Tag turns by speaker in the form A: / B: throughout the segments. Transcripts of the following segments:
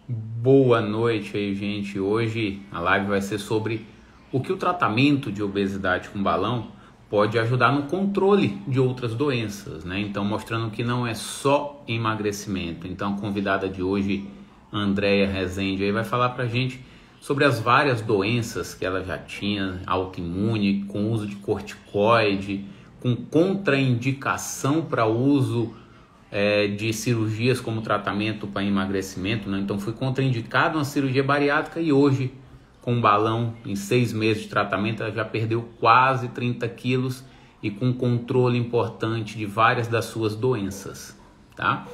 A: Boa noite aí, gente. Hoje a live vai ser sobre o que o tratamento de obesidade com balão pode ajudar no controle de outras doenças, né? Então, mostrando que não é só emagrecimento. Então, a convidada de hoje, Andréia Rezende, aí vai falar pra gente sobre as várias doenças que ela já tinha, autoimune, com uso de corticoide, com contraindicação para uso de cirurgias como tratamento para emagrecimento, né? Então fui contraindicado uma cirurgia bariátrica e hoje, com um balão, em 6 meses de tratamento, ela já perdeu quase 30 quilos e com controle importante de várias das suas doenças, tá?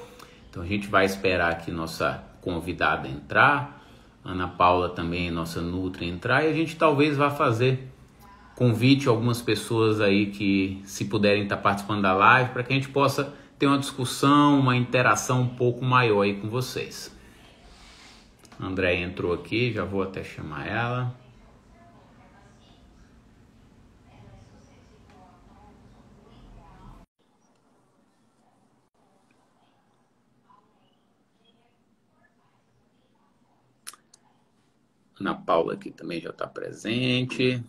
A: Então a gente vai esperar aqui nossa convidada entrar, Ana Paula também, nossa Nutri, entrar, e a gente talvez vá fazer convite a algumas pessoas aí que, se puderem estar participando da live, para que a gente possa ter uma discussão, uma interação um pouco maior aí com vocês. A André entrou aqui, já vou até chamar ela. Ana Paula aqui também já está presente.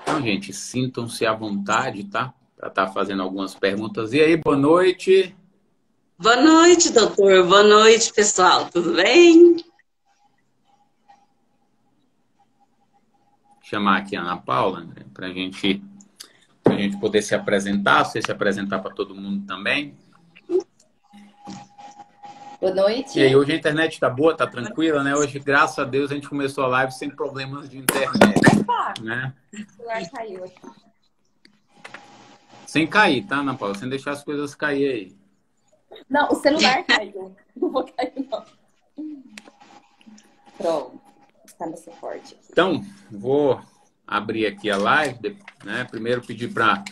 A: Então, gente, sintam-se à vontade, tá? Para estar fazendo algumas perguntas. E aí, boa noite.
B: Boa noite, doutor. Boa noite, pessoal. Tudo bem?
A: Chamar aqui a Ana Paula, André, para a gente poder se apresentar, você se apresentar para todo mundo também.
C: Boa noite.
A: E aí, hoje a internet está boa, tá tranquila, né? Hoje, graças a Deus, a gente começou a live sem problemas de internet, né?
C: O celular caiu aqui.
A: Sem cair, tá, Ana Paula? Sem deixar as coisas cair aí.
C: Não, o celular caiu. Não vou cair, não. Pronto. Está no suporte.
A: Então, vou abrir aqui a live, né? Primeiro pedir para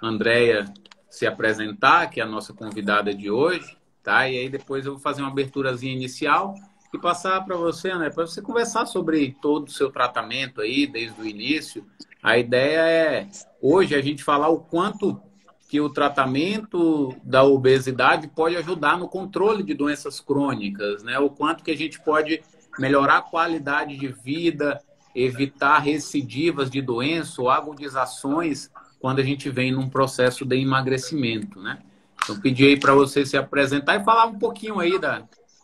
A: a Andréia se apresentar, que é a nossa convidada de hoje, tá? E aí depois eu vou fazer uma aberturazinha inicial e passar para você, né? Para você conversar sobre todo o seu tratamento aí, desde o início. A ideia é, hoje, a gente falar o quanto que o tratamento da obesidade pode ajudar no controle de doenças crônicas, né? O quanto que a gente pode melhorar a qualidade de vida, evitar recidivas de doença ou agudizações quando a gente vem num processo de emagrecimento, né? Então, pedi aí para você se apresentar e falar um pouquinho aí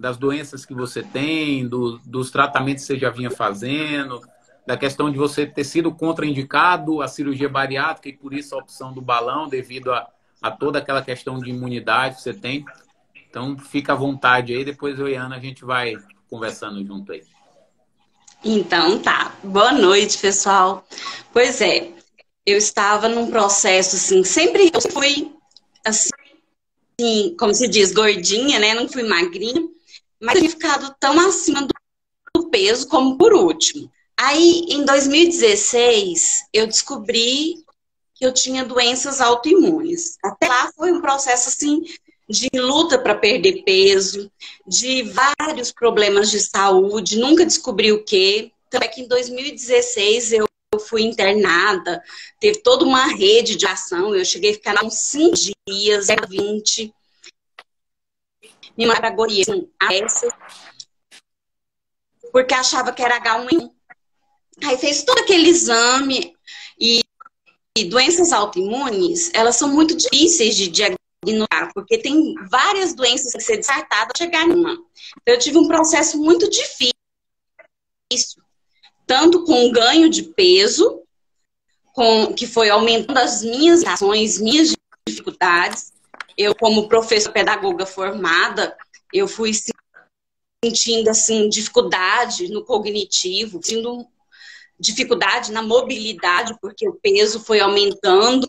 A: das doenças que você tem, dos tratamentos que você já vinha fazendo, da questão de você ter sido contraindicado à cirurgia bariátrica e por isso a opção do balão, devido a toda aquela questão de imunidade que você tem. Então, fica à vontade aí, depois eu e a Ana, a gente vai conversando junto aí.
B: Então tá. Boa noite, pessoal. Pois é, eu estava num processo assim, sempre eu fui assim, como se diz, gordinha, né? Não fui magrinha, mas eu tinha ficado tão acima do peso como por último. Aí, em 2016, eu descobri que eu tinha doenças autoimunes. Até lá foi um processo assim de luta para perder peso, de vários problemas de saúde, nunca descobri o quê. Então é que em 2016 eu fui internada, teve toda uma rede de ação, eu cheguei a ficar uns 5 dias, 20, me mandaram para Goiás, porque achava que era H1N1. Aí fez todo aquele exame e doenças autoimunes, elas são muito difíceis de diagnosticar, porque tem várias doenças que ser descartadas para chegar numa. Então, eu tive um processo muito difícil, tanto com o ganho de peso, que foi aumentando as minhas ações, minhas dificuldades. Eu, como professora pedagoga formada, eu fui sentindo assim, dificuldade no cognitivo, sentindo dificuldade na mobilidade, porque o peso foi aumentando.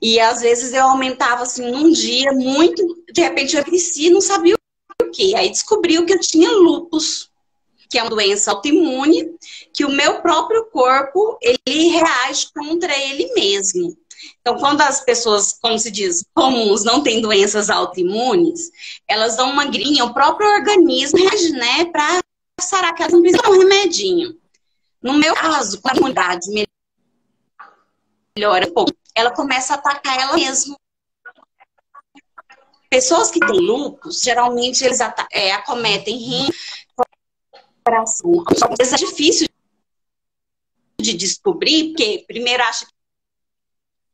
B: E às vezes eu aumentava assim num dia muito, de repente eu emagreci e não sabia o que. Aí descobriu que eu tinha lúpus, que é uma doença autoimune, que o meu próprio corpo, ele reage contra ele mesmo. Então, quando as pessoas, como se diz, comuns, não têm doenças autoimunes, elas dão uma grinha, o próprio organismo reage, né, para sarar, que elas não precisam de um remedinho. No meu caso, quando a imunidade melhora um pouco, ela começa a atacar ela mesma. pessoas que têm lúpus, geralmente eles acometem rim, coração. Às vezes é difícil de descobrir, porque primeiro acha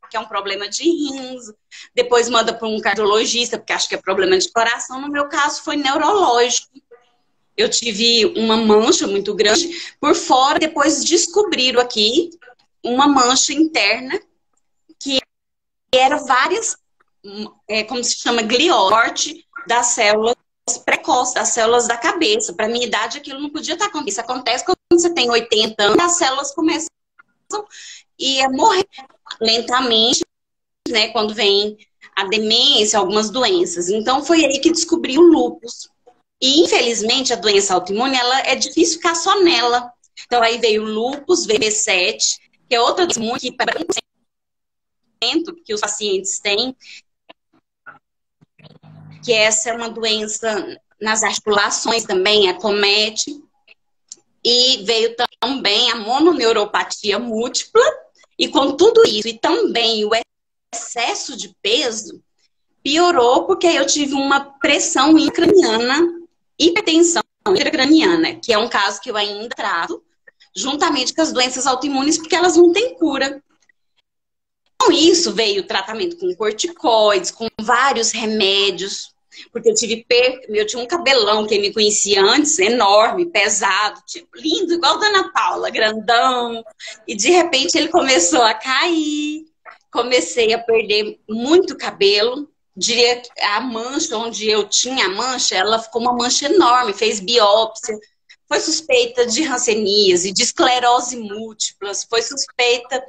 B: que é um problema de rins, depois manda para um cardiologista, porque acha que é problema de coração. No meu caso, foi neurológico. Eu tive uma mancha muito grande por fora, depois descobriram aqui uma mancha interna, que era várias, como se chama, glioma, morte das células precoces, das células da cabeça. Para minha idade, aquilo não podia estar acontecendo. Isso acontece quando você tem 80 anos, as células começam a morrer lentamente, né, quando vem a demência, algumas doenças. Então, foi aí que descobri o lúpus. E, infelizmente, a doença autoimune, ela é difícil ficar só nela. Então, aí veio o lúpus, V7, que é outra doença que para 1% que os pacientes têm, que essa é uma doença nas articulações também, acomete. E veio também a mononeuropatia múltipla, e com tudo isso, e também o excesso de peso, piorou porque eu tive uma pressão intracraniana, hipertensão intracraniana, que é um caso que eu ainda trato, juntamente com as doenças autoimunes, porque elas não têm cura. Com isso veio o tratamento com corticoides, com vários remédios, porque eu tinha um cabelão, quem me conhecia antes, enorme, pesado, tipo, lindo, igual a Dona Paula, grandão. E de repente ele começou a cair, comecei a perder muito cabelo. Diria que a mancha, onde eu tinha a mancha, ela ficou uma mancha enorme, fez biópsia, foi suspeita de hanseníase, de esclerose múltiplas, foi suspeita.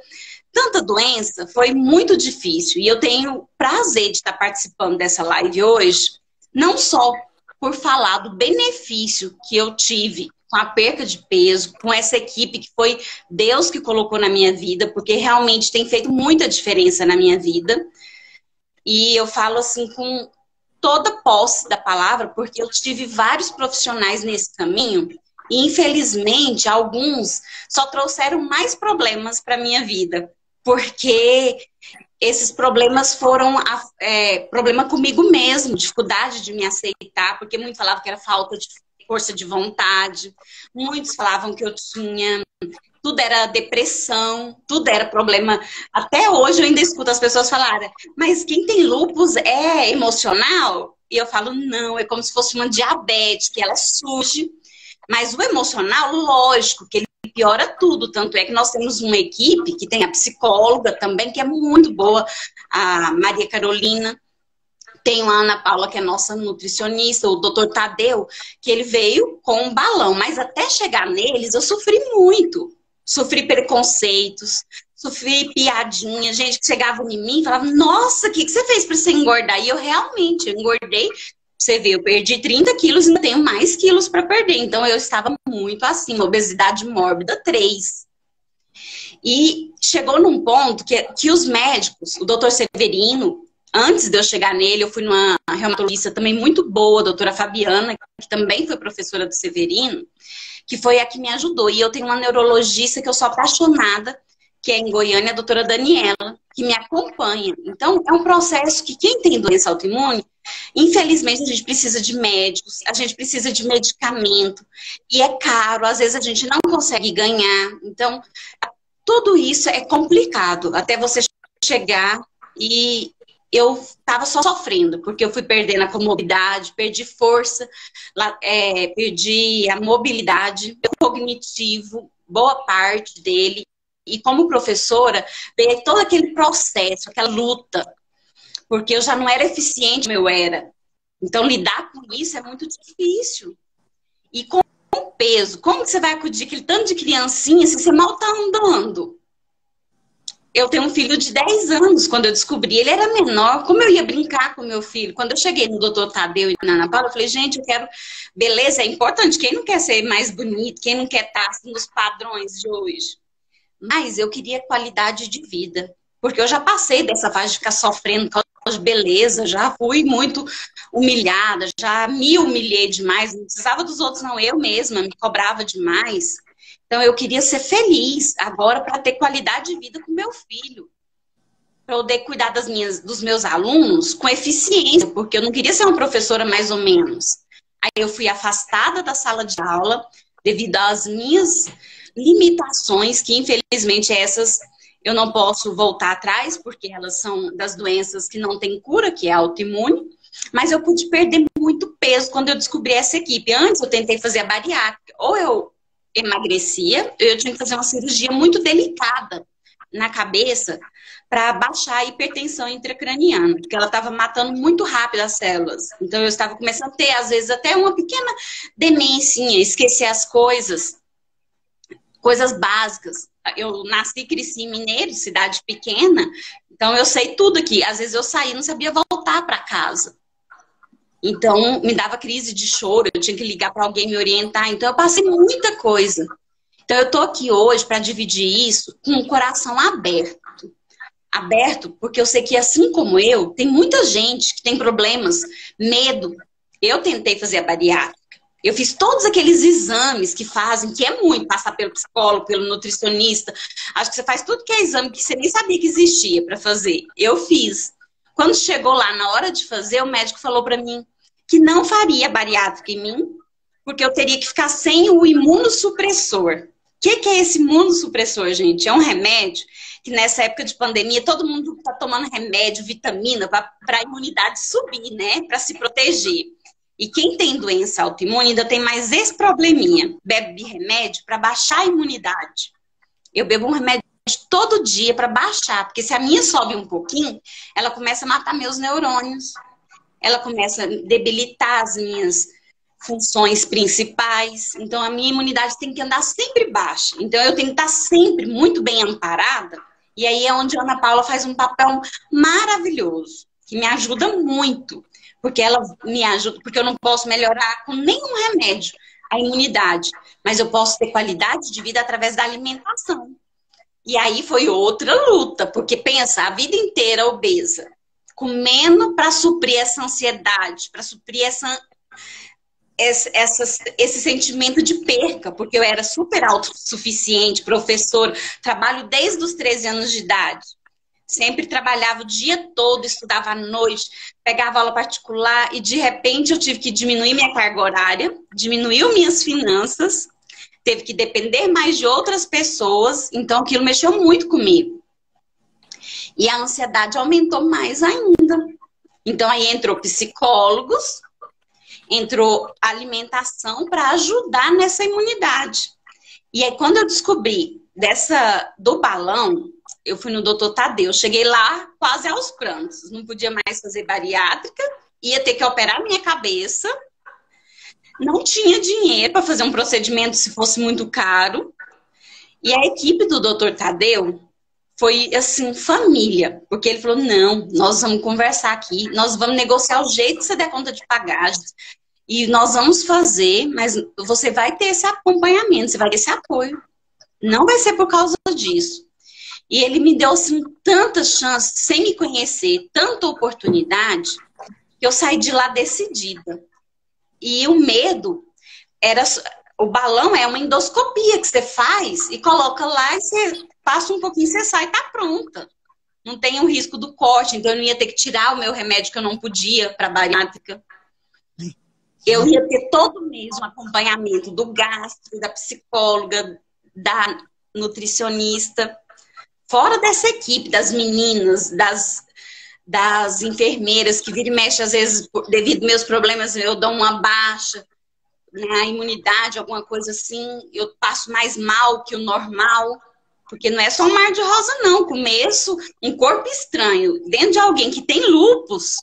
B: Tanta doença, foi muito difícil. E eu tenho prazer de estar participando dessa live hoje, não só por falar do benefício que eu tive com a perca de peso, com essa equipe que foi Deus que colocou na minha vida, porque realmente tem feito muita diferença na minha vida. E eu falo assim com toda a posse da palavra, porque eu tive vários profissionais nesse caminho, e infelizmente alguns só trouxeram mais problemas para a minha vida. Porque esses problemas foram problema comigo mesmo, dificuldade de me aceitar, porque muitos falavam que era falta de força de vontade, muitos falavam que eu tinha, tudo era depressão, tudo era problema. Até hoje eu ainda escuto as pessoas falarem, mas quem tem lúpus é emocional? E eu falo, não, é como se fosse uma diabetes, que ela surge, mas o emocional, lógico, que ele piora tudo, tanto é que nós temos uma equipe que tem a psicóloga também, que é muito boa, a Maria Carolina, tem a Ana Paula, que é nossa nutricionista, o doutor Tadeu, que ele veio com um balão, mas até chegar neles eu sofri muito, sofri preconceitos, sofri piadinha, gente que chegava em mim e falava, nossa, o que você fez para você engordar? E eu realmente engordei. Você vê, eu perdi 30 quilos e ainda tenho mais quilos para perder. Então, eu estava muito acima, obesidade mórbida 3. E chegou num ponto que os médicos, o doutor Severino, antes de eu chegar nele, eu fui numa reumatologista também muito boa, a doutora Fabiana, que também foi professora do Severino, que foi a que me ajudou. E eu tenho uma neurologista que eu sou apaixonada, que é em Goiânia, a doutora Daniela, que me acompanha. Então, é um processo que quem tem doença autoimune, infelizmente, a gente precisa de médicos, a gente precisa de medicamento, e é caro, às vezes a gente não consegue ganhar. Então, tudo isso é complicado, até você chegar, e eu estava só sofrendo, porque eu fui perdendo a comorbidade, perdi força, perdi a mobilidade, o cognitivo, boa parte dele, e como professora, veio todo aquele processo, aquela luta, porque eu já não era eficiente como eu era. Então, lidar com isso é muito difícil. E com o peso, como que você vai acudir aquele tanto de criancinha se você mal está andando? Eu tenho um filho de 10 anos, quando eu descobri, ele era menor, como eu ia brincar com meu filho? Quando eu cheguei no doutor Tadeu e na Ana Paula, eu falei, gente, eu quero... Beleza, é importante, quem não quer ser mais bonito, quem não quer estar assim, nos padrões de hoje? Mas eu queria qualidade de vida, porque eu já passei dessa fase de ficar sofrendo por causa de beleza, já fui muito humilhada, já me humilhei demais, não precisava dos outros não, eu mesma me cobrava demais. Então eu queria ser feliz agora para ter qualidade de vida com meu filho, para eu poder cuidar dos meus alunos com eficiência, porque eu não queria ser uma professora mais ou menos. Aí eu fui afastada da sala de aula devido às minhas limitações, que infelizmente essas eu não posso voltar atrás, porque elas são das doenças que não têm cura, que é autoimune. Mas eu pude perder muito peso quando eu descobri essa equipe. Antes eu tentei fazer a bariátrica, ou eu emagrecia, eu tinha que fazer uma cirurgia muito delicada na cabeça para baixar a hipertensão intracraniana, porque ela estava matando muito rápido as células. Então eu estava começando a ter, às vezes, até uma pequena demência, esquecer as coisas básicas. Eu nasci e cresci em Mineiro, cidade pequena, então eu sei tudo aqui. Às vezes eu saí e não sabia voltar para casa. Então, me dava crise de choro, eu tinha que ligar para alguém me orientar. Então, eu passei muita coisa. Então, eu tô aqui hoje para dividir isso com o coração aberto. Aberto, porque eu sei que, assim como eu, tem muita gente que tem problemas, medo. Eu tentei fazer a bariátrica. Eu fiz todos aqueles exames que fazem, que é muito, passar pelo psicólogo, pelo nutricionista. Acho que você faz tudo que é exame que você nem sabia que existia para fazer. Eu fiz. Quando chegou lá na hora de fazer, o médico falou para mim que não faria bariátrica em mim, porque eu teria que ficar sem o imunossupressor. O que é esse imunossupressor, gente? É um remédio que nessa época de pandemia todo mundo está tomando remédio, vitamina, para a imunidade subir, né? Para se proteger. E quem tem doença autoimune ainda tem mais esse probleminha. Bebe remédio para baixar a imunidade. Eu bebo um remédio todo dia para baixar, porque se a minha sobe um pouquinho, ela começa a matar meus neurônios, ela começa a debilitar as minhas funções principais, então a minha imunidade tem que andar sempre baixa, então eu tenho que estar sempre muito bem amparada, e aí é onde a Ana Paula faz um papel maravilhoso, que me ajuda muito, porque ela me ajuda, porque eu não posso melhorar com nenhum remédio a imunidade, mas eu posso ter qualidade de vida através da alimentação. E aí foi outra luta, porque pensa, a vida inteira obesa, comendo para suprir essa ansiedade, para suprir esse sentimento de perca, porque eu era super autossuficiente, professora, trabalho desde os 13 anos de idade. Sempre trabalhava o dia todo, estudava à noite, pegava aula particular e de repente eu tive que diminuir minha carga horária, diminuiu minhas finanças, teve que depender mais de outras pessoas, então aquilo mexeu muito comigo. E a ansiedade aumentou mais ainda. Então aí entrou psicólogos, entrou alimentação para ajudar nessa imunidade. E aí quando eu descobri do balão, eu fui no doutor Tadeu, cheguei lá quase aos prantos, não podia mais fazer bariátrica, ia ter que operar minha cabeça, não tinha dinheiro para fazer um procedimento se fosse muito caro. E a equipe do doutor Tadeu foi, assim, família. Porque ele falou, não, nós vamos conversar aqui, nós vamos negociar o jeito que você der conta de pagar. E nós vamos fazer, mas você vai ter esse acompanhamento, você vai ter esse apoio. Não vai ser por causa disso. E ele me deu, assim, tantas chances, sem me conhecer, tanta oportunidade, que eu saí de lá decidida. E o medo era... O balão é uma endoscopia que você faz e coloca lá e você passa um pouquinho, você sai e tá pronta. Não tem o risco do corte, então eu não ia ter que tirar o meu remédio que eu não podia para bariátrica. Eu ia ter todo mês um acompanhamento do gastro, da psicóloga, da nutricionista. Fora dessa equipe, das meninas, das enfermeiras que vira e mexe, às vezes, devido aos meus problemas, eu dou uma baixa na imunidade, alguma coisa assim, eu passo mais mal que o normal, porque não é só um mar de rosa, não. Começo um corpo estranho. Dentro de alguém que tem lúpus,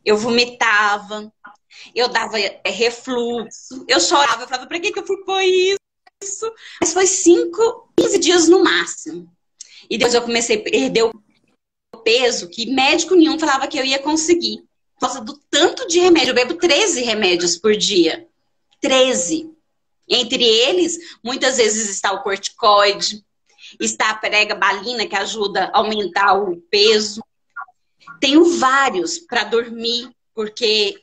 B: eu vomitava, eu dava refluxo, eu chorava, eu falava, pra que eu fui por isso? Mas foi 15 dias no máximo. E depois eu comecei a perder o peso que médico nenhum falava que eu ia conseguir. Por causa do tanto de remédio. Eu bebo 13 remédios por dia. 13. Entre eles, muitas vezes está o corticoide, está a pregabalina, que ajuda a aumentar o peso. Tenho vários para dormir, porque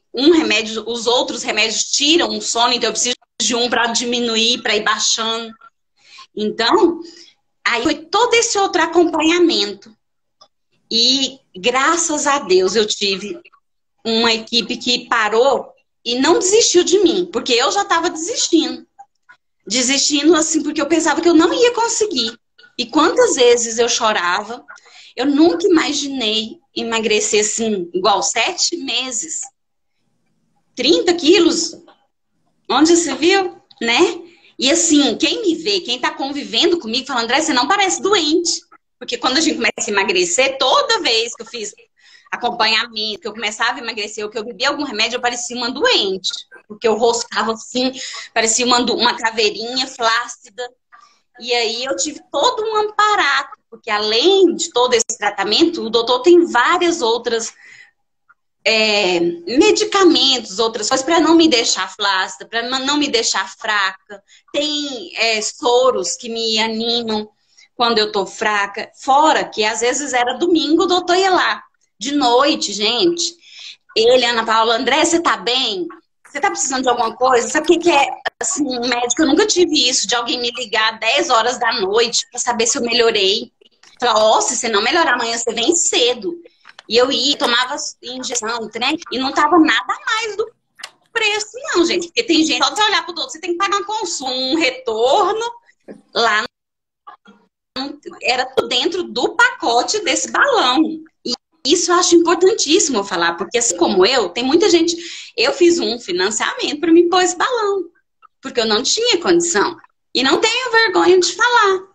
B: os outros remédios tiram o sono, então eu preciso de um para diminuir, para ir baixando. Então, aí foi todo esse outro acompanhamento. E graças a Deus eu tive uma equipe que parou e não desistiu de mim, porque eu já estava desistindo. Desistindo assim, porque eu pensava que eu não ia conseguir. E quantas vezes eu chorava, eu nunca imaginei emagrecer assim, igual 7 meses. 30 quilos, onde você viu, né? E assim, quem me vê, quem tá convivendo comigo, fala, André, você não parece doente. Porque quando a gente começa a emagrecer, toda vez que eu fiz acompanhamento, que eu começava a emagrecer, ou que eu bebia algum remédio, eu parecia uma doente. Porque o rosto ficava assim, parecia uma caveirinha flácida. E aí eu tive todo um aparato, porque além de todo esse tratamento, o doutor tem várias outras medicamentos, outras coisas, para não me deixar flácida, para não me deixar fraca. Tem soros que me animam quando eu tô fraca. Fora que às vezes era domingo, o doutor ia lá. De noite, gente. Ele, Ana Paula, André, você tá bem? Você tá precisando de alguma coisa? Sabe o que é, assim, um médico? Eu nunca tive isso, de alguém me ligar 10 horas da noite para saber se eu melhorei. Falar, ó, se você não melhorar amanhã, você vem cedo. E eu ia, tomava injeção, né? E não tava nada mais do preço, não, gente. Porque tem gente, só de olhar pro outro, você tem que pagar um consumo, um retorno. Lá era tudo dentro do pacote desse balão. E isso eu acho importantíssimo eu falar, porque assim como eu, tem muita gente... Eu fiz um financiamento para me pôr esse balão, porque eu não tinha condição. E não tenho vergonha de falar.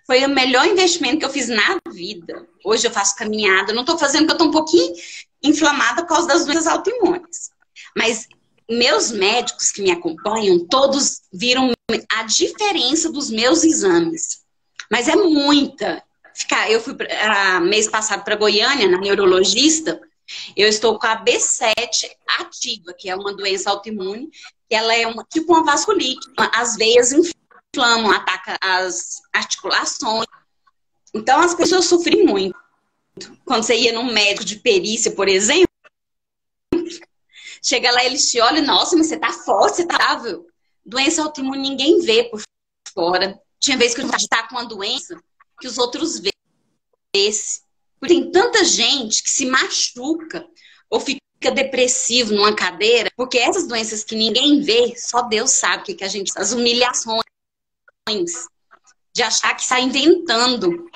B: Foi o melhor investimento que eu fiz na vida. Hoje eu faço caminhada, não estou fazendo porque eu estou um pouquinho inflamada por causa das doenças autoimunes. Mas meus médicos que me acompanham, todos viram a diferença dos meus exames. Mas é muita. Eu fui mês passado para Goiânia, na neurologista. Eu estou com a B7 ativa, que é uma doença autoimune, que ela é tipo uma vasculite. As veias inflamam, ataca as articulações. Então, as pessoas sofrem muito. Quando você ia num médico de perícia, por exemplo, chega lá, eles te olham, nossa, mas você tá forte, você tá saudável. Doença autoimune ninguém vê por fora. Tinha vezes que eu estava com uma doença que os outros vê. Porque tem tanta gente que se machuca ou fica depressivo numa cadeira, porque essas doenças que ninguém vê, só Deus sabe o que a gente... As humilhações de achar que está inventando.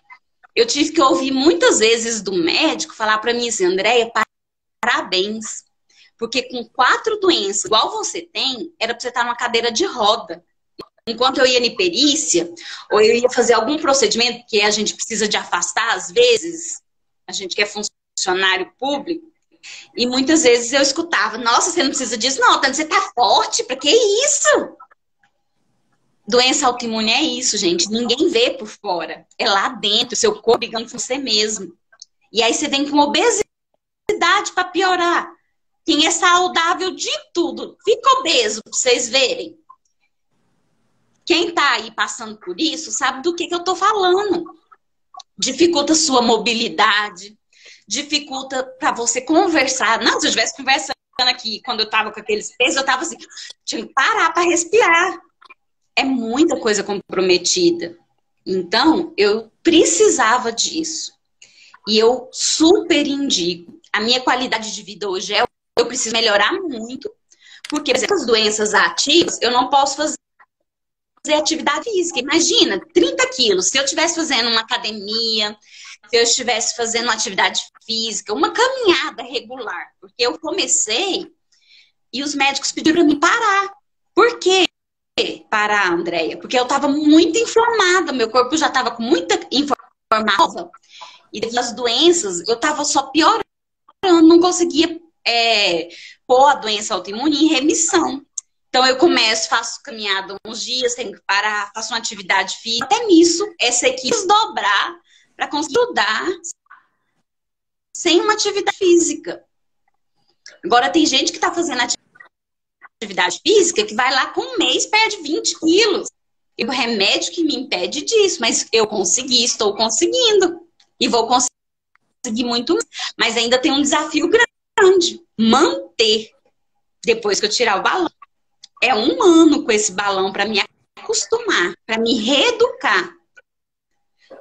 B: Eu tive que ouvir muitas vezes do médico falar para mim assim, Andréia, parabéns. Porque com 4 doenças, igual você tem, era para você estar numa cadeira de roda. Enquanto eu ia em perícia, ou eu ia fazer algum procedimento que a gente precisa de afastar, às vezes, a gente que é funcionário público, e muitas vezes eu escutava, nossa, você não precisa disso, não, você tá forte, pra que isso? Doença autoimune é isso, gente, ninguém vê por fora, é lá dentro, seu corpo brigando com você mesmo. E aí você vem com obesidade para piorar. Quem é saudável de tudo, fica obeso, pra vocês verem. Quem tá aí passando por isso sabe do que eu tô falando. Dificulta sua mobilidade, dificulta para você conversar. Não, se eu estivesse conversando aqui, quando eu tava com aqueles pesos, eu tava assim, tinha que parar para respirar. É muita coisa comprometida. Então, eu precisava disso. E eu super indico. A minha qualidade de vida hoje eu preciso melhorar muito, porque essas doenças ativas, eu não posso fazer atividade física. Imagina, 30 quilos. Se eu estivesse fazendo uma academia, se eu estivesse fazendo uma atividade física, uma caminhada regular. Porque eu comecei e os médicos pediram para mim parar. Por quê parar, Andréia? Porque eu estava muito inflamada, meu corpo já estava com muita inflamação. E devido às doenças, eu estava só piorando, não conseguia pôr a doença autoimune em remissão. Então, eu começo, faço caminhada uns dias, tenho que parar, faço uma atividade física. Até nisso, essa equipe desdobrar para conseguir ajudar sem uma atividade física. Agora, tem gente que está fazendo atividade física que vai lá com um mês, perde 20 quilos. E o remédio que me impede disso, mas eu consegui, estou conseguindo. E vou conseguir muito mais. Mas ainda tem um desafio grande. Manter, depois que eu tirar o balão. É 1 ano com esse balão para me acostumar, para me reeducar.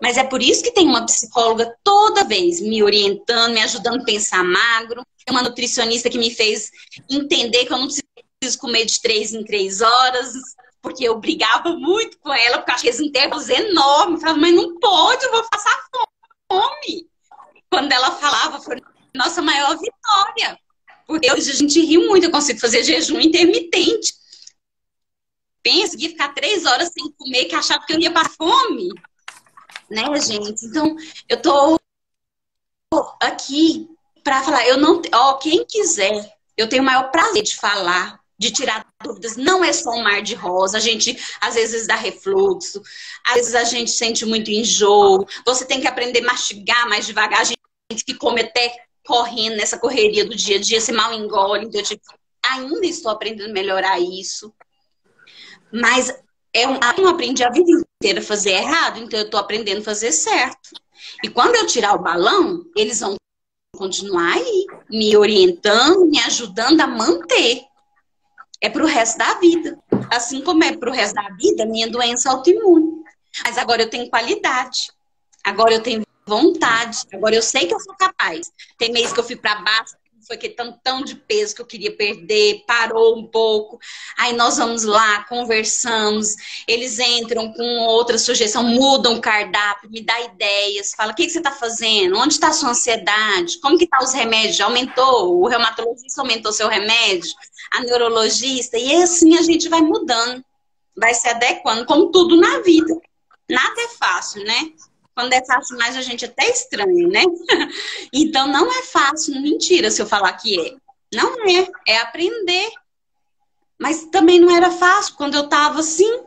B: Mas é por isso que tem uma psicóloga toda vez me orientando, me ajudando a pensar magro. Tem uma nutricionista que me fez entender que eu não preciso comer de 3 em 3 horas, porque eu brigava muito com ela, porque eu achei aqueles intervalos enormes. Eu falava, mas não pode, eu vou passar fome. Quando ela falava, foi a nossa maior vitória. Porque hoje a gente ri muito, eu consigo fazer jejum intermitente. Pensa que ia ficar 3 horas sem comer, que achava que eu ia passar fome. Né, gente? Então, eu tô aqui para falar, eu não, ó, quem quiser, eu tenho o maior prazer de falar, de tirar dúvidas. Não é só um mar de rosa, a gente às vezes dá refluxo, às vezes a gente sente muito enjoo, você tem que aprender a mastigar mais devagar, a gente que come até correndo nessa correria do dia a dia, você mal engole, então ainda estou aprendendo a melhorar isso. Mas eu não aprendi a vida inteira a fazer errado, então eu estou aprendendo a fazer certo. E quando eu tirar o balão, eles vão continuar aí, me orientando, me ajudando a manter. É para o resto da vida. Assim como é para o resto da vida, minha doença autoimune. Mas agora eu tenho qualidade. Agora eu tenho vontade. Agora eu sei que eu sou capaz. Tem mês que eu fui para baixo, foi aquele tantão de peso que eu queria perder, parou um pouco. Aí nós vamos lá, conversamos, eles entram com outra sugestão, mudam o cardápio, me dá ideias, fala, o que você está fazendo? Onde está a sua ansiedade? Como que estão os remédios? Já aumentou? O reumatologista aumentou seu remédio? A neurologista? E assim a gente vai mudando, vai se adequando, como tudo na vida. Nada é fácil, né? Quando é fácil mais, a gente até estranha, né? Então, não é fácil, mentira se eu falar que é. Não é, é aprender. Mas também não era fácil quando eu tava assim.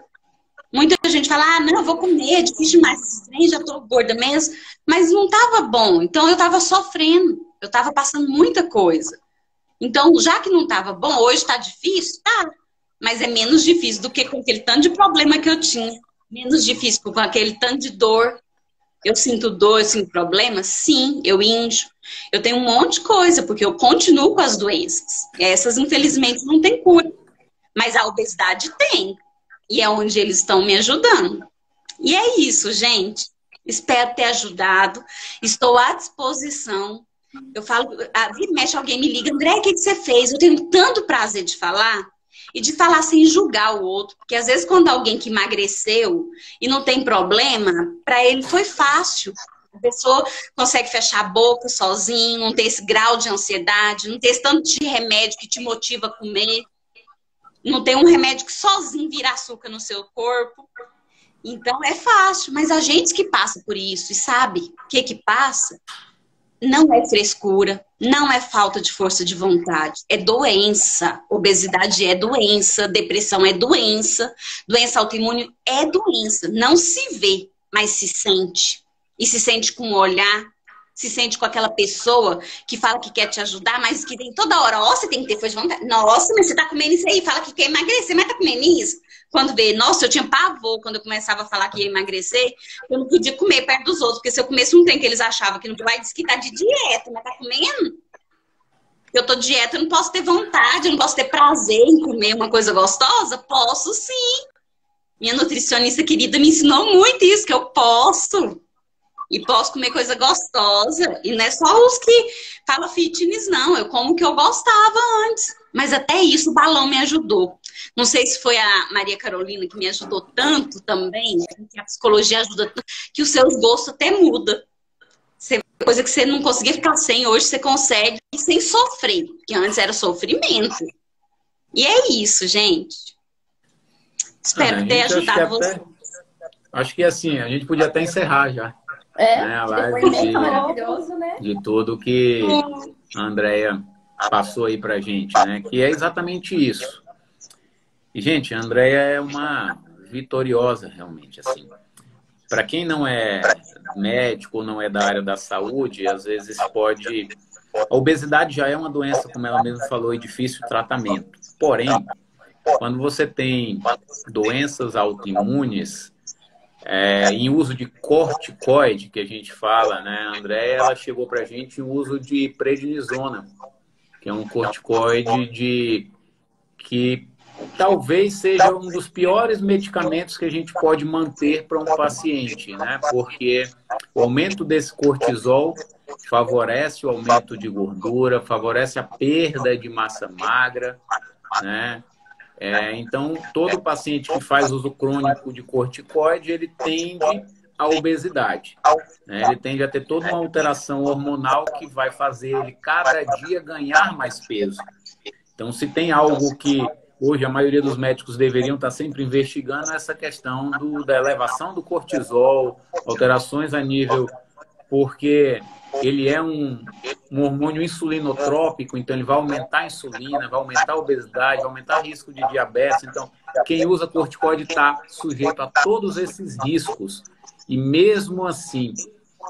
B: Muita gente fala, ah, não, eu vou comer, é difícil demais esse trem, já tô gorda mesmo. Mas não tava bom, então eu tava sofrendo. Eu tava passando muita coisa. Então, já que não tava bom, hoje tá difícil? Tá. Mas é menos difícil do que com aquele tanto de problema que eu tinha. Menos difícil com aquele tanto de dor. Eu sinto dor, eu sinto problema? Sim, eu injo. Eu tenho um monte de coisa, porque eu continuo com as doenças. Essas, infelizmente, não tem cura. Mas a obesidade tem. E é onde eles estão me ajudando. E é isso, gente. Espero ter ajudado. Estou à disposição. Eu falo, vira e mexe, alguém me liga, André, o que você fez? Eu tenho tanto prazer de falar. E de falar sem julgar o outro. Porque às vezes quando alguém que emagreceu e não tem problema, para ele foi fácil. A pessoa consegue fechar a boca sozinho, não tem esse grau de ansiedade, não tem esse tanto de remédio que te motiva a comer. Não tem um remédio que sozinho vira açúcar no seu corpo. Então é fácil. Mas a gente que passa por isso e sabe o que passa, não é frescura, não é falta de força de vontade, é doença. Obesidade é doença, depressão é doença, doença autoimune é doença. Não se vê, mas se sente. E se sente com o olhar, se sente com aquela pessoa que fala que quer te ajudar, mas que tem toda hora, ó, você tem que ter força de vontade. Nossa, mas você tá comendo isso aí, fala que quer emagrecer, mas tá comendo isso? Quando vê, nossa, eu tinha pavor quando eu começava a falar que ia emagrecer, eu não podia comer perto dos outros, porque se eu comesse um trem que eles achavam que não vai, dizer que tá de dieta, mas tá comendo? Eu tô de dieta, eu não posso ter vontade, eu não posso ter prazer em comer uma coisa gostosa? Posso sim. Minha nutricionista querida me ensinou muito isso, que eu posso. E posso comer coisa gostosa. E não é só os que falam fitness, não. Eu como o que eu gostava antes. Mas até isso o balão me ajudou. Não sei se foi a Maria Carolina que me ajudou tanto também, que a psicologia ajuda tanto, que os seus gostos até mudam. Coisa que você não conseguia ficar sem, hoje você consegue sem sofrer. Porque antes era sofrimento. E é isso, gente. Espero ter ajudado você.
A: Acho que assim, a gente podia até encerrar já.
C: Né,
A: a live
C: maravilhoso, né?
A: De tudo que a Andréia passou aí pra gente, né? Que é exatamente isso. E, gente, a Andréia é uma vitoriosa, realmente, assim. Para quem não é médico ou não é da área da saúde, às vezes pode... A obesidade já é uma doença, como ela mesma falou, de difícil tratamento. Porém, quando você tem doenças autoimunes, em uso de corticoide, que a gente fala, né? A Andréia, ela chegou pra gente o uso de prednisona, que é um corticoide que talvez seja um dos piores medicamentos que a gente pode manter para um paciente, né? Porque o aumento desse cortisol favorece o aumento de gordura, favorece a perda de massa magra, né? Então, todo paciente que faz uso crônico de corticoide, ele tende à obesidade, né? Ele tende a ter toda uma alteração hormonal que vai fazer ele cada dia ganhar mais peso. Então, se tem algo que hoje a maioria dos médicos deveriam estar sempre investigando, é essa questão da elevação do cortisol, alterações a nível, porque ele é um hormônio insulinotrópico, então ele vai aumentar a insulina, vai aumentar a obesidade, vai aumentar o risco de diabetes. Então, quem usa corticoide está sujeito a todos esses riscos e mesmo assim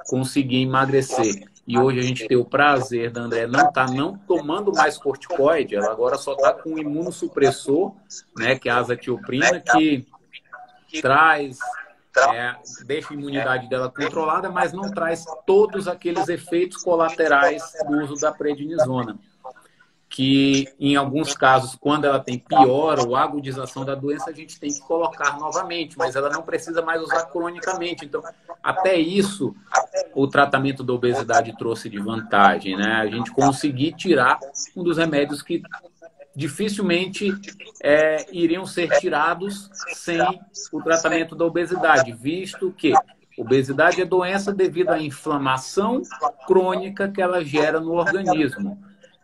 A: conseguir emagrecer. E hoje a gente tem o prazer da Andréa não tomando mais corticoide, ela agora só está com um imunossupressor, né, que é a azatioprina, que deixa a imunidade dela controlada, mas não traz todos aqueles efeitos colaterais do uso da prednisona, que em alguns casos, quando ela tem pior ou agudização da doença, a gente tem que colocar novamente, mas ela não precisa mais usar cronicamente. Então, até isso, o tratamento da obesidade trouxe de vantagem, né? A gente conseguir tirar um dos remédios que dificilmente iriam ser tirados sem o tratamento da obesidade, visto que obesidade é doença devido à inflamação crônica que ela gera no organismo,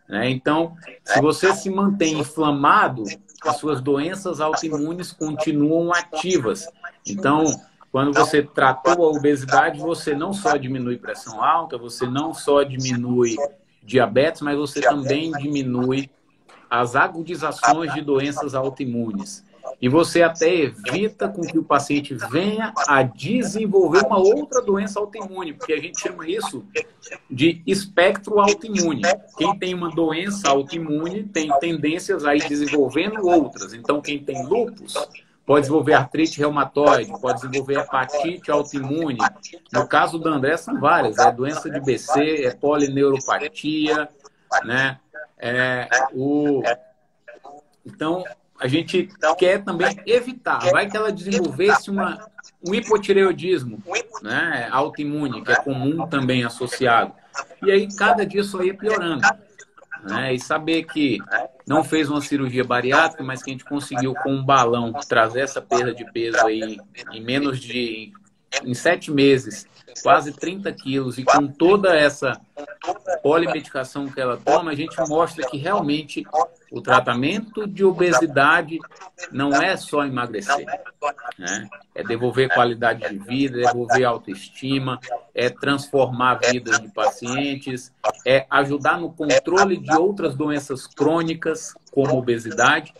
A: né? Então, se você se mantém inflamado, as suas doenças autoimunes continuam ativas. Então, quando você tratou a obesidade, você não só diminui pressão alta, você não só diminui diabetes, mas você também diminui as agudizações de doenças autoimunes. E você até evita com que o paciente venha a desenvolver uma outra doença autoimune, porque a gente chama isso de espectro autoimune. Quem tem uma doença autoimune tem tendências a ir desenvolvendo outras. Então, quem tem lúpus pode desenvolver artrite reumatoide, pode desenvolver hepatite autoimune. No caso da André, são várias. É doença de BC, é polineuropatia, né? Então, a gente quer também evitar. Vai que ela desenvolvesse um hipotireoidismo, né, autoimune, que é comum também associado. E aí, cada dia isso aí é piorando, né? E saber que não fez uma cirurgia bariátrica, mas que a gente conseguiu, com um balão, trazer essa perda de peso aí em 7 meses, quase 30 quilos, e com toda essa polimedicação que ela toma, a gente mostra que realmente o tratamento de obesidade não é só emagrecer, né? É devolver qualidade de vida, é devolver autoestima, é transformar a vida de pacientes, é ajudar no controle de outras doenças crônicas, como obesidade.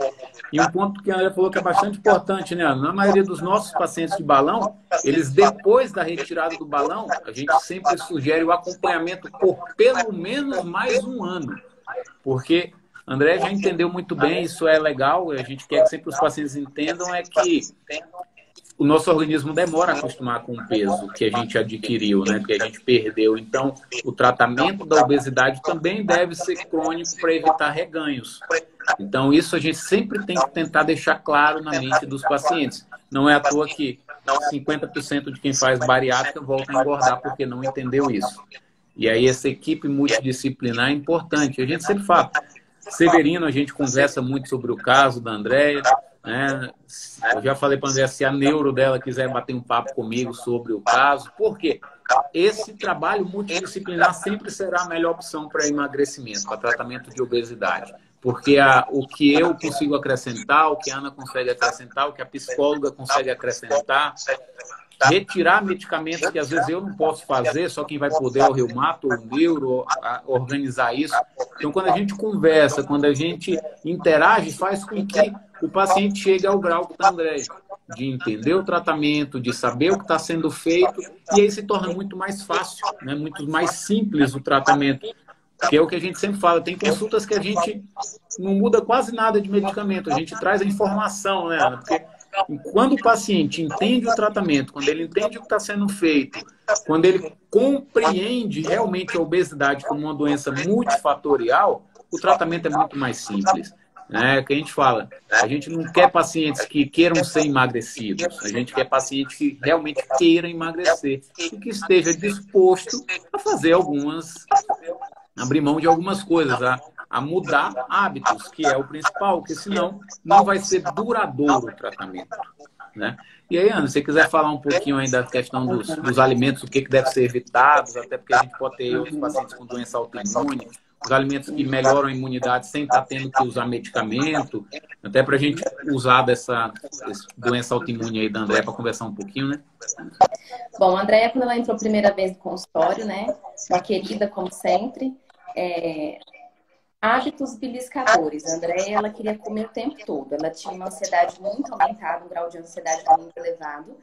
A: E um ponto que a Ana falou que é bastante importante, né, Ana? Na maioria dos nossos pacientes de balão, eles, depois da retirada do balão, a gente sempre sugere o acompanhamento por pelo menos mais um ano. Porque André já entendeu muito bem, isso é legal, a gente quer que sempre os pacientes entendam, é que o nosso organismo demora a acostumar com o peso que a gente adquiriu, né, que a gente perdeu. Então, o tratamento da obesidade também deve ser crônico para evitar reganhos. Então, isso a gente sempre tem que tentar deixar claro na mente dos pacientes. Não é à toa que 50% de quem faz bariátrica volta a engordar porque não entendeu isso. E aí essa equipe multidisciplinar é importante. A gente sempre fala. Severino, a gente conversa muito sobre o caso da Andréia, né? Eu já falei para a Andréia, se a neuro dela quiser bater um papo comigo sobre o caso. Por quê? Esse trabalho multidisciplinar sempre será a melhor opção para emagrecimento, para tratamento de obesidade. Porque o que eu consigo acrescentar, o que a Ana consegue acrescentar, o que a psicóloga consegue acrescentar, retirar medicamentos que às vezes eu não posso fazer, só quem vai poder é o reumato ou o neuro, organizar isso. Então, quando a gente conversa, quando a gente interage, faz com que o paciente chegue ao grau que está André, de entender o tratamento, de saber o que está sendo feito, e aí se torna muito mais fácil, né? Muito mais simples o tratamento. Que é o que a gente sempre fala, tem consultas que a gente não muda quase nada de medicamento, a gente traz a informação, né, Ana? Porque quando o paciente entende o tratamento, quando ele entende o que está sendo feito, quando ele compreende realmente a obesidade como uma doença multifatorial, o tratamento é muito mais simples. né? Que a gente fala, a gente não quer pacientes que queiram ser emagrecidos, a gente quer paciente que realmente queira emagrecer e que esteja disposto a fazer abrir mão de algumas coisas, a mudar hábitos, que é o principal, porque senão não vai ser duradouro o tratamento, né? E aí, Ana, se você quiser falar um pouquinho aí da questão dos alimentos, o que deve ser evitado, até porque a gente pode ter outros pacientes com doença autoimune, os alimentos que melhoram a imunidade sem estar tendo que usar medicamento, até para a gente usar dessa doença autoimune aí da Andréia para conversar um pouquinho, né?
C: Bom, a Andréia, quando ela entrou a primeira vez no consultório, né? Uma querida, como sempre. Hábitos beliscadores. A Andréia, ela queria comer o tempo todo. Ela tinha uma ansiedade muito aumentada, um grau de ansiedade muito elevado.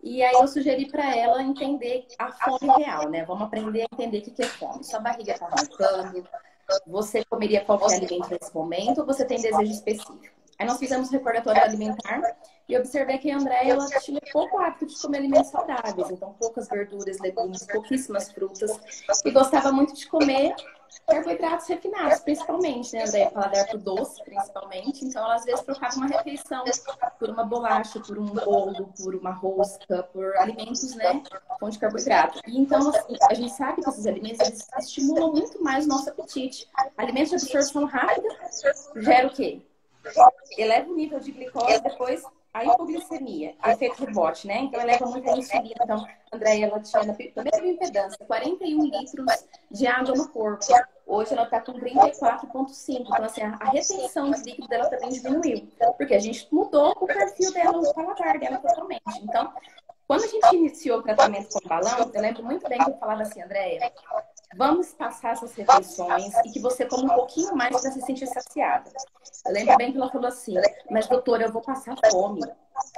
C: E aí eu sugeri para ela entender a fome real, né? Vamos aprender a entender o que é fome. Sua barriga está roncando, você comeria qualquer alimento nesse momento ou você tem desejo específico? Aí nós fizemos um recordatório alimentar e observei que a Andréia, ela tinha pouco hábito de comer alimentos saudáveis. Então, poucas verduras, legumes, pouquíssimas frutas. E gostava muito de comer carboidratos refinados, principalmente, né, Andréia? Paladar doce, principalmente. Então, ela às vezes trocava uma refeição por uma bolacha, por um bolo, por uma rosca, por alimentos, né, com de carboidrato. E então, assim, a gente sabe que esses alimentos, eles estimulam muito mais o nosso apetite. Alimentos de absorção rápida gera o quê? Eleva o nível de glicose, depois a hipoglicemia, efeito rebote, né? Então, eleva muito a insulina. Então, a Andréia, ela tinha, na primeira bioimpedância, 41 litros de água no corpo. Hoje, ela está com 34,5. Então, assim, a retenção de líquido dela também diminuiu. Porque a gente mudou o perfil dela, o paladar dela totalmente. Então, quando a gente iniciou o tratamento com balão, eu lembro muito bem que eu falava assim, Andréia, vamos passar essas refeições e que você coma um pouquinho mais para se sentir saciada. Eu lembro bem que ela falou assim, mas doutora, eu vou passar fome.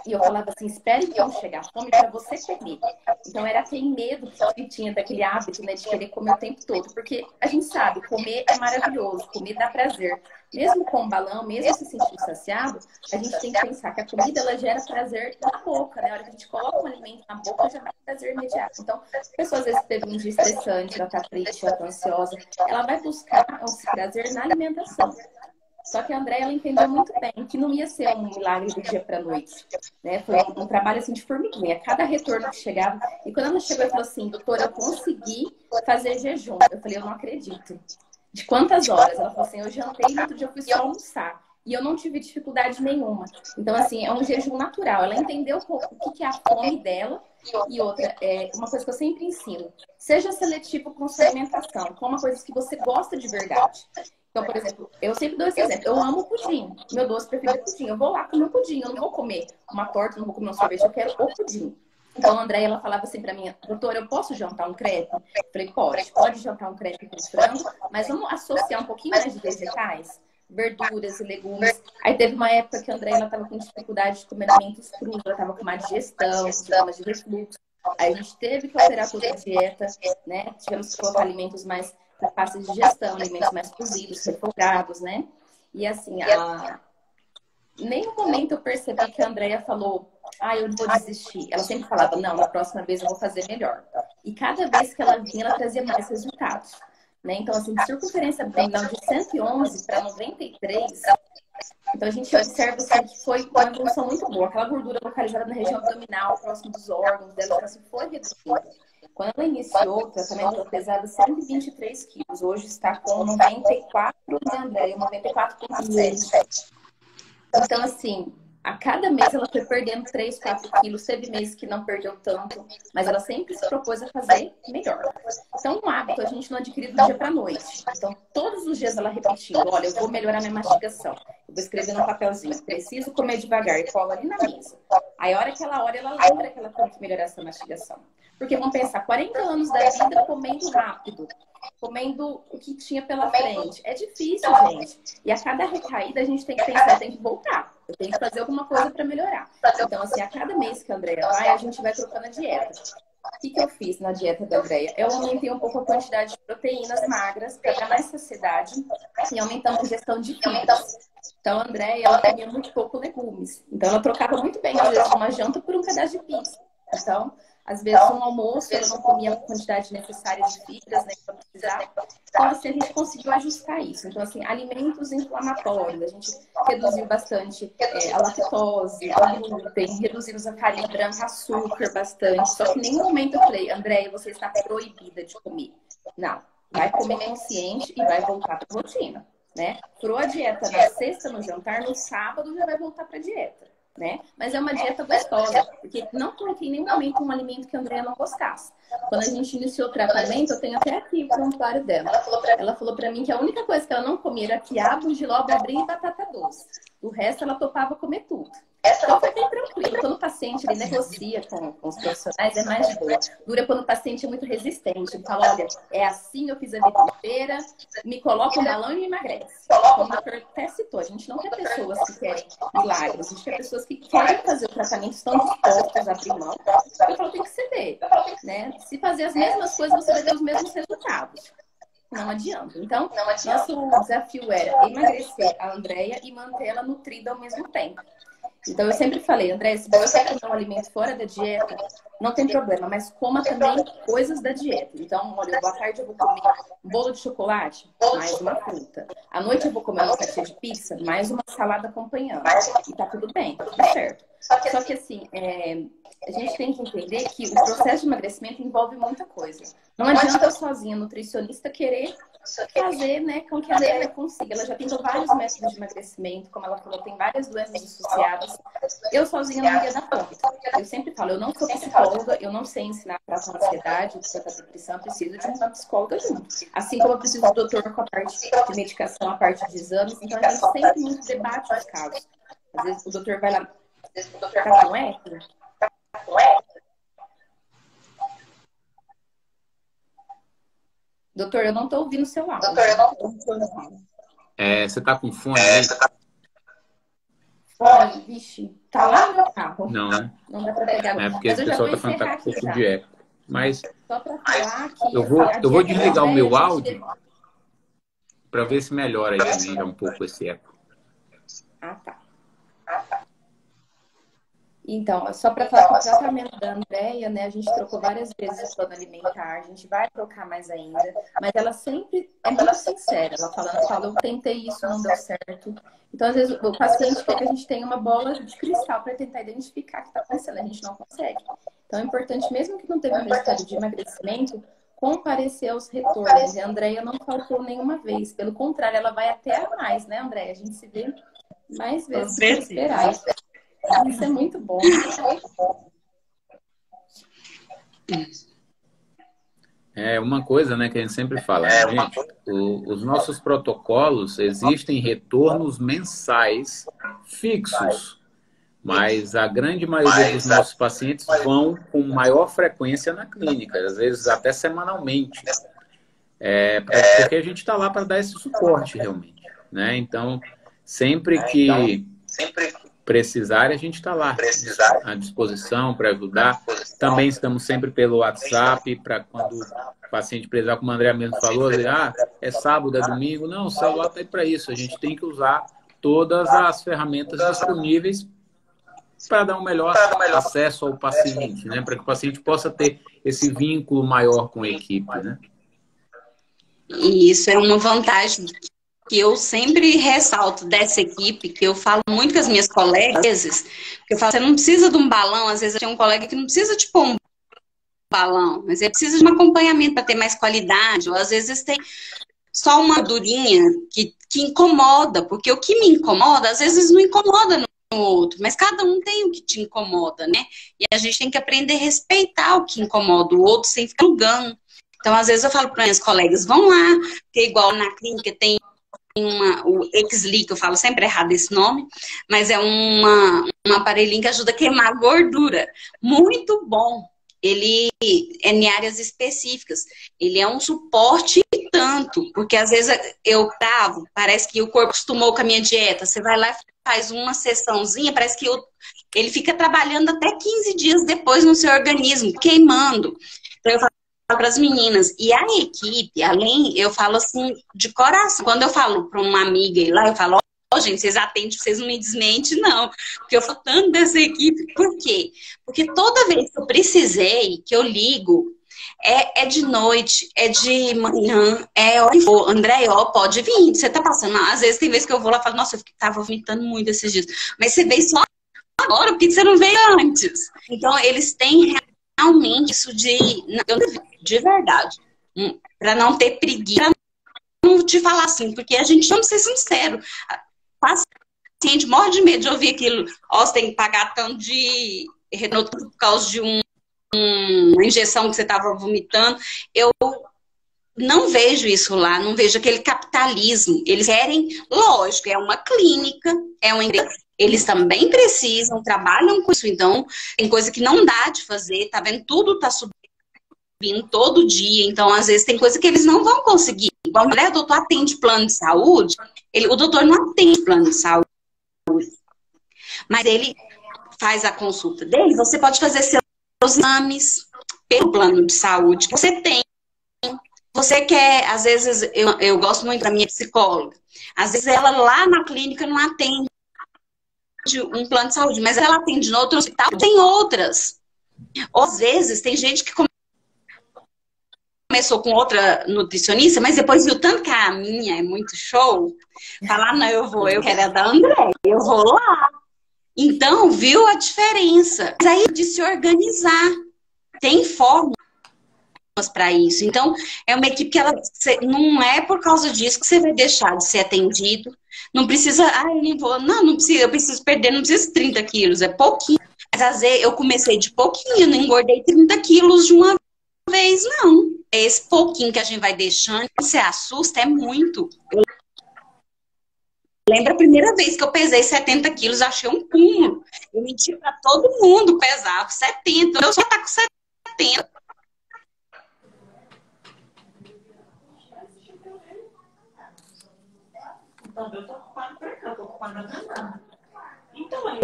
C: E eu falava assim, espere então chegar a fome para você comer. Então era aquele medo que tinha daquele hábito, né, de querer comer o tempo todo. Porque a gente sabe, comer é maravilhoso, comer dá prazer. Mesmo com o balão, mesmo se sentindo saciado, a gente tem que pensar que a comida, ela gera prazer na boca, né? A hora que a gente coloca um alimento na boca, já dá prazer imediato. Então, a pessoa às vezes teve um dia estressante, ela tá triste, ela tá ansiosa, ela vai buscar esse prazer na alimentação. Só que a Andréia, ela entendeu muito bem que não ia ser um milagre do dia para a noite, né? Foi um trabalho assim de formiguinha, cada retorno que chegava. E quando ela chegou e falou assim, doutora, eu consegui fazer jejum. Eu falei, eu não acredito. De quantas horas? Ela falou assim, eu jantei e no outro dia eu fui só almoçar. E eu não tive dificuldade nenhuma. Então, assim, é um jejum natural. Ela entendeu o que é a fome dela. E outra, uma coisa que eu sempre ensino. Seja seletivo com sua alimentação. Coma coisas que você gosta de verdade. Então, por exemplo, eu sempre dou esse exemplo. Eu amo pudim. Meu doce preferido é pudim. Eu vou lá comer pudim. Eu não vou comer uma torta, não vou comer um sorvete. Eu quero o pudim. Então, a Andréia, ela falava assim pra mim, doutora, eu posso jantar um crepe? Eu falei, pode jantar um crepe com frango, mas vamos associar um pouquinho mais de vegetais, verduras e legumes. Aí teve uma época que a Andréia, ela tava com dificuldade de comer alimentos crus, ela tava com má digestão, sintomas de refluxo. Aí a gente teve que alterar toda a dieta, né? Tivemos que colocar alimentos mais fáceis de digestão, alimentos mais cozidos, refogados, né? E assim, nenhum momento eu percebi que a Andréia falou, eu vou desistir. Ela sempre falava, não, na próxima vez eu vou fazer melhor. E cada vez que ela vinha, ela trazia mais resultados, né? Então, assim, de circunferência abdominal de 111 para 93, então a gente observa assim, que foi uma evolução muito boa. Aquela gordura localizada na região abdominal, próximo dos órgãos dela, então, assim, foi reduzida. Quando ela iniciou o tratamento, ela pesava 123 quilos. Hoje está com 94, né, Andréia? 94,7. Então, assim, a cada mês ela foi perdendo 3, 4 quilos. Teve meses que não perdeu tanto, mas ela sempre se propôs a fazer melhor. Então, um hábito a gente não adquire do dia para a noite. Então, todos os dias ela repetindo, olha, eu vou melhorar minha mastigação. Eu vou escrever num papelzinho, preciso comer devagar, e colo ali na mesa. Aí, a hora que ela olha, ela lembra que ela tem que melhorar essa mastigação. Porque vamos pensar, 40 anos da vida comendo rápido, comendo o que tinha pela frente. É difícil, gente. E a cada recaída a gente tem que pensar, tem que voltar. Eu tenho que fazer alguma coisa para melhorar. Então, assim, a cada mês que a Andréia vai, a gente vai trocando a dieta. O que eu fiz na dieta da Andréia? Eu aumentei um pouco a quantidade de proteínas magras para dar mais saciedade e aumentando a ingestão de fibras. Então, a Andréia, ela comia muito pouco legumes. Então, ela trocava muito bem, às vezes, uma janta por um pedaço de pizza. Então, Às vezes, no almoço, ela não comia a quantidade necessária de fibras, né, que ela precisava. Então, assim, a gente conseguiu ajustar isso. Então, assim, alimentos inflamatórios, a gente reduziu bastante a lactose, o glúten, reduzimos a farinha branca, açúcar bastante. Só que em nenhum momento eu falei, Andréia, você está proibida de comer. Não, vai comer consciente e vai voltar para a rotina, né? Furou a dieta na sexta, no jantar, no sábado já vai voltar para a dieta. Né? Mas é uma dieta gostosa, porque não coloquei em nenhum momento um alimento que a Andréia não gostasse. Quando a gente iniciou o tratamento, eu tenho até aqui o prontuário dela. Ela falou pra mim que a única coisa que ela não comia era quiabo, jiló, abobrinha e batata doce. O resto ela topava comer tudo. Então foi bem tranquilo. Quando o paciente ele negocia com os profissionais, é mais de boa. Dura quando o paciente é muito resistente. Ele fala, olha, é assim, eu fiz a vida inteira, me coloca um balão e me emagrece. Como o doutor até citou, a gente não quer pessoas que querem milagres, a gente quer pessoas que querem fazer o tratamento, estão dispostas a abrir mão. Eu falo, tem que ceder, né? Se fazer as mesmas coisas, você vai ter os mesmos resultados. Não adianta. Então, nosso desafio era emagrecer a Andréia e manter ela nutrida ao mesmo tempo. Então, eu sempre falei, André, se você quer comer um alimento fora da dieta, não tem problema, mas coma também coisas da dieta. Então, olha, boa tarde eu vou comer um bolo de chocolate, mais uma fruta. À noite eu vou comer uma fatia de pizza, mais uma salada acompanhando. E tá tudo bem, tá tudo certo. Só que assim, a gente tem que entender que o processo de emagrecimento envolve muita coisa. Não adianta eu sozinha, nutricionista, querer fazer, né, com que a Andréia consiga. Ela já tentou vários métodos de emagrecimento, como ela falou, tem várias doenças associadas. Eu sozinha não ia dar conta. Eu sempre falo, eu não sou psicóloga, eu não sei ensinar para a ansiedade, para a depressão, eu preciso de uma psicóloga junto. Assim como eu preciso do doutor com a parte de medicação, a parte de exames. Então, a gente sempre muito debate os casos. Às vezes o doutor vai lá, tá com hétero? Doutor, eu não tô ouvindo o seu áudio.
A: Você tá com fone aí?
C: Fone, vixe, tá lá no meu carro.
A: Não, né?
C: Não dá pra pegar.
A: É porque o pessoal tá falando que tá com um pouco de eco. Mas
C: só pra falar que
A: eu vou desligar o meu áudio para ver se melhora aí também um pouco esse eco.
C: Ah, tá. Então, só para falar que o tratamento da Andréia, né, a gente trocou várias vezes o plano alimentar, a gente vai trocar mais ainda, mas ela sempre é muito sincera, ela fala, eu tentei isso, não deu certo. Então, às vezes, o paciente quer que a gente tenha uma bola de cristal para tentar identificar o que está acontecendo, a gente não consegue. Então, é importante, mesmo que não teve um resultado de emagrecimento, comparecer aos retornos. E a Andréia não faltou nenhuma vez, pelo contrário, ela vai até a mais, né, Andréia? A gente se vê mais vezes do que esperar. Isso é muito bom.
A: É uma coisa, né, que a gente sempre fala, né, gente? Os nossos protocolos existem retornos mensais fixos, mas a grande maioria dos nossos pacientes vão com maior frequência na clínica, às vezes até semanalmente, porque a gente está lá para dar esse suporte realmente, né? Então, sempre que precisar, a gente está lá à disposição para ajudar. Também estamos sempre pelo WhatsApp, para quando o paciente precisar, como o André mesmo falou, é sábado, é domingo. Não, o celular está aí para isso. A gente tem que usar todas as ferramentas disponíveis para dar um melhor acesso ao paciente, né? Para que o paciente possa ter esse vínculo maior com a equipe, né?
B: E isso é uma vantagem que eu sempre ressalto dessa equipe, que eu falo muito com as minhas colegas, às vezes, que eu falo, você não precisa de um balão, às vezes eu tenho um colega que não precisa de pôr um balão, mas ele precisa de um acompanhamento para ter mais qualidade, ou às vezes tem só uma durinha que incomoda, porque o que me incomoda, às vezes não incomoda no outro, mas cada um tem o que te incomoda, né? E a gente tem que aprender a respeitar o que incomoda o outro sem ficar julgando. Então, às vezes eu falo para minhas colegas, vão lá, que é igual na clínica tem o Exli, que eu falo sempre errado esse nome, mas é um aparelhinho que ajuda a queimar gordura. Muito bom. Ele é em áreas específicas. Ele é um suporte e tanto, porque às vezes eu tavo, parece que o corpo acostumou com a minha dieta. Você vai lá e faz uma sessãozinha, parece que ele fica trabalhando até 15 dias depois no seu organismo, queimando. Então eu falo para as meninas, e a equipe, além, eu falo assim, de coração, quando eu falo para uma amiga ir lá, eu falo, gente, vocês atendem, vocês não me desmentem, não. Porque eu falo tanto dessa equipe. Por quê? Porque toda vez que eu precisei, que eu ligo, é de noite, é de manhã, é hora que for. André, ó, pode vir. Você tá passando. Às vezes tem vezes que eu vou lá e falo, nossa, eu tava vomitando muito esses dias. Mas você veio só agora, por que você não veio antes? Então, eles têm realmente isso de verdade. Para não ter preguiça, não te falar assim, porque a gente, vamos ser sincero, paciente morre de medo de ouvir aquilo, ó, você tem que pagar tanto de Renault por causa de uma injeção que você estava vomitando. Eu não vejo isso lá, não vejo aquele capitalismo. Eles querem, lógico, é uma clínica, é uma empresa. Eles também precisam, trabalham com isso, então tem coisa que não dá de fazer, tá vendo? Tudo tá subindo todo dia, então às vezes tem coisa que eles não vão conseguir. Igual, o doutor atende plano de saúde, o doutor não atende plano de saúde, mas ele faz a consulta dele, você pode fazer seus exames pelo plano de saúde que você tem. Você quer, às vezes, eu gosto muito da minha psicóloga, às vezes ela lá na clínica não atende um plano de saúde, mas ela atende no outro hospital, tem outras. Ou às vezes tem gente que começou com outra nutricionista, mas depois viu tanto que a minha é muito show, falar, não, eu quero a da André, eu vou lá. Então, viu a diferença. Mas aí de se organizar, tem formas para isso. Então, é uma equipe que não é por causa disso que você vai deixar de ser atendido. Não precisa, não precisa, eu preciso perder, não precisa 30 quilos, é pouquinho. Mas às vezes eu comecei de pouquinho, não engordei 30 quilos de uma vez, não. É esse pouquinho que a gente vai deixando, você assusta, é muito. Eu lembro a primeira vez que eu pesei 70 quilos, achei um cúmulo. Eu menti pra todo mundo, pesava 70, eu só tá com 70.
D: Eu tô ocupado pra cá, eu tô ocupado na cama. Então, aí,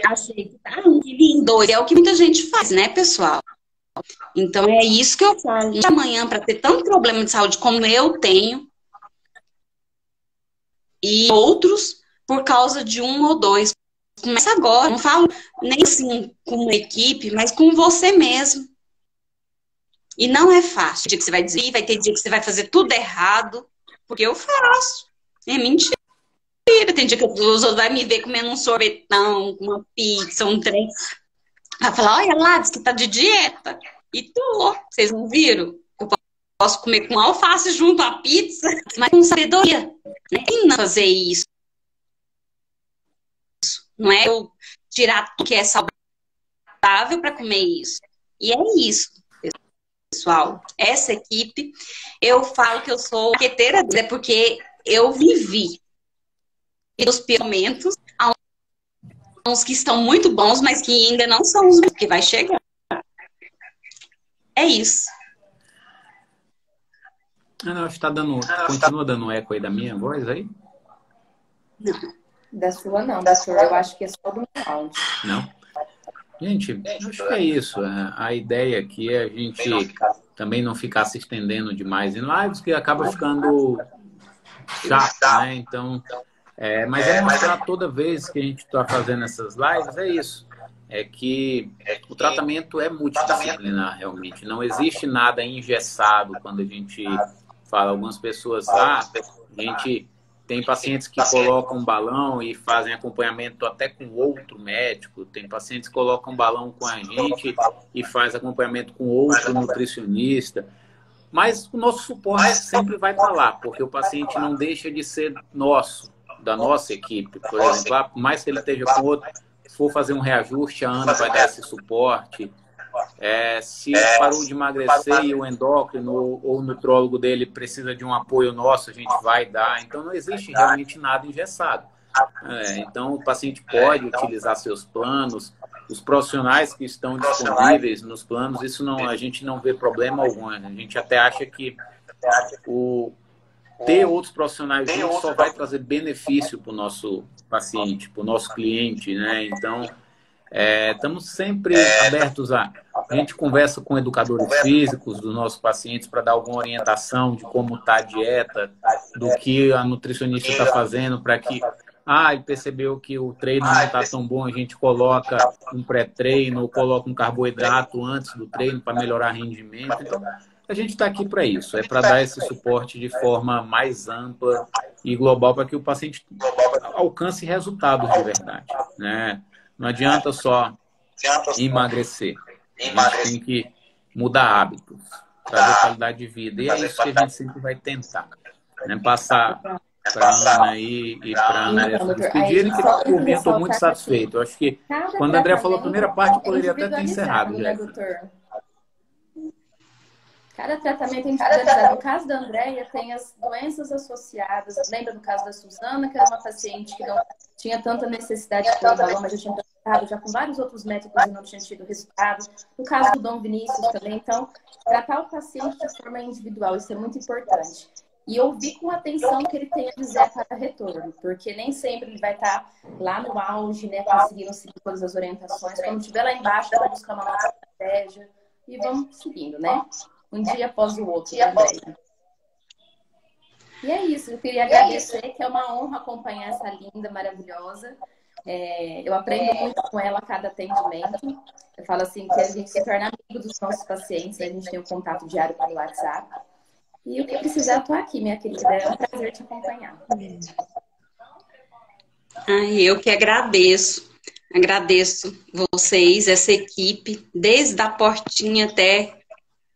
B: achei que tá que lindo. É o que muita gente faz, né, pessoal? Então, é isso que eu falo. Amanhã, para ter tanto problema de saúde como eu tenho, e outros, por causa de um ou dois. Começa agora. Não falo nem assim com uma equipe, mas com você mesmo. E não é fácil. Tem dia que você vai dizer, vai ter dia que você vai fazer tudo errado, porque eu faço. É mentira. Tem dia que os outros vão me ver comendo um sorvetão, uma pizza, um trem. Vai falar, olha lá, diz que tá de dieta. E tô. Vocês não viram? Eu posso comer com alface junto à pizza, mas com sabedoria. Nem não fazer isso. Não é eu tirar tudo que é saudável para comer isso. E é isso, pessoal. Essa equipe, eu falo que eu sou marqueteira, é porque eu vivi. E os momentos, há uns que estão muito bons, mas que ainda não são os que vai chegar. É isso.
A: Não, está dando, continua dando eco aí da minha voz aí?
B: Não.
C: Da sua não, da sua eu acho que é só do meu áudio.
A: Não? Gente, acho que é isso. A ideia aqui é a gente também não ficar se estendendo demais em lives, que acaba ficando chato, né? Então, mas é mostrar toda vez que a gente está fazendo essas lives, é isso. É que o tratamento é multidisciplinar, realmente. Não existe nada engessado quando a gente fala. Algumas pessoas, a gente tem pacientes que colocam balão e fazem acompanhamento até com outro médico. Tem pacientes que colocam balão com a gente e faz acompanhamento com outro nutricionista. Mas o nosso suporte sempre vai estar lá, porque o paciente não deixa de ser nosso, da nossa equipe. Por exemplo, por mais que ele esteja com outro, se for fazer um reajuste, a Ana vai dar esse suporte. Se parou de emagrecer e o endócrino ou o nutrólogo dele precisa de um apoio nosso, a gente vai dar. Então, não existe realmente nada engessado. Então, o paciente pode utilizar seus planos, os profissionais que estão disponíveis nos planos, isso não, a gente não vê problema algum. A gente até acha que ter outros profissionais juntos só vai trazer benefício para o nosso paciente, para o nosso cliente, né? Então, Estamos sempre abertos a gente conversa com educadores físicos dos nossos pacientes para dar alguma orientação de como está a dieta, do que a nutricionista está fazendo para que, ele percebeu que o treino não está tão bom, a gente coloca um pré-treino ou coloca um carboidrato antes do treino para melhorar rendimento. Então, a gente está aqui para isso, é para dar esse suporte de forma mais ampla e global para que o paciente alcance resultados de verdade, né? Não adianta só emagrecer. A gente tem que mudar hábitos, trazer qualidade de vida. E é isso que a gente sempre vai tentar, né? Passar para a Ana aí e para a André se despedirem, que por mim estou muito satisfeito. Eu acho que quando a André falou a primeira parte, poderia até ter encerrado.
C: Né, doutor? Cada tratamento é individualizado. No caso da Andréia, tem as doenças associadas. Lembra do caso da Suzana, que era uma paciente que não tinha tanta necessidade de ter balão, mas já tinha tratado já com vários outros métodos e não tinha tido resultado. No caso do Dom Vinícius também. Então, tratar o paciente de forma individual, isso é muito importante. E ouvir com atenção o que ele tem a dizer para retorno, porque nem sempre ele vai estar lá no auge, né, conseguindo seguir todas as orientações. Quando estiver lá embaixo, vai buscar uma nova estratégia e vamos seguindo, né? Um dia após o outro também. E é isso, eu queria agradecer, que é uma honra acompanhar essa linda, maravilhosa. Eu aprendo muito com ela a cada atendimento. Eu falo assim, que a gente se torna amigo dos nossos pacientes, a gente tem um contato diário pelo WhatsApp. E o que precisar, eu estou aqui, minha querida. É um prazer te acompanhar.
B: Eu que agradeço. Agradeço vocês, essa equipe, desde a portinha até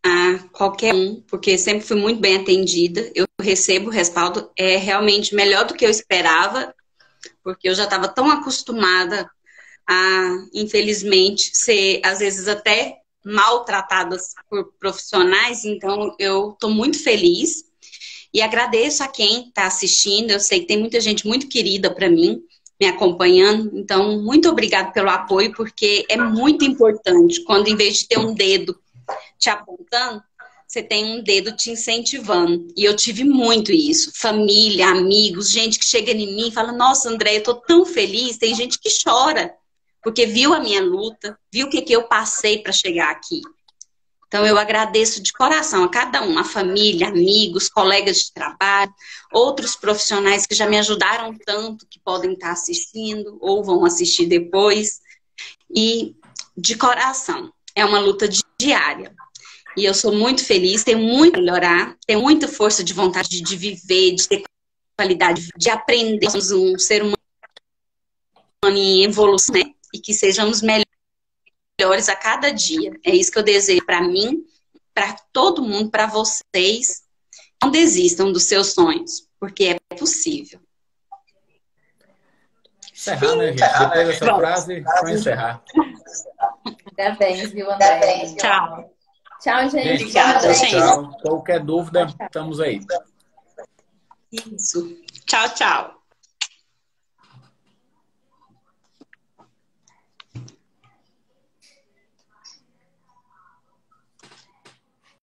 B: a qualquer um, porque sempre fui muito bem atendida. Eu recebo o respaldo, é realmente melhor do que eu esperava, porque eu já estava tão acostumada a, infelizmente, ser, às vezes, até maltratadas por profissionais, então eu estou muito feliz e agradeço a quem está assistindo. Eu sei que tem muita gente muito querida para mim, me acompanhando, então muito obrigada pelo apoio, porque é muito importante quando, em vez de ter um dedo te apontando, você tem um dedo te incentivando. E eu tive muito isso. Família, amigos, gente que chega em mim e fala: nossa, André, eu tô tão feliz. Tem gente que chora, porque viu a minha luta, viu o que eu passei para chegar aqui. Então eu agradeço de coração a cada um, a família, amigos, colegas de trabalho, outros profissionais que já me ajudaram tanto, que podem estar assistindo ou vão assistir depois. E de coração, é uma luta diária. E eu sou muito feliz, tenho muito a melhorar, tenho muita força de vontade de viver, de ter qualidade, de aprender. Somos um ser humano em evolução, né? E que sejamos melhores a cada dia. É isso que eu desejo para mim, para todo mundo, para vocês. Não desistam dos seus sonhos, porque é possível.
A: Encerrar, né, gente? Depois dessa frase, só encerrar.
C: Parabéns, viu, André?
B: Tchau.
C: Tchau, gente.
B: Obrigada, gente.
A: Tchau. Qualquer dúvida, estamos aí.
B: Isso. Tchau, tchau.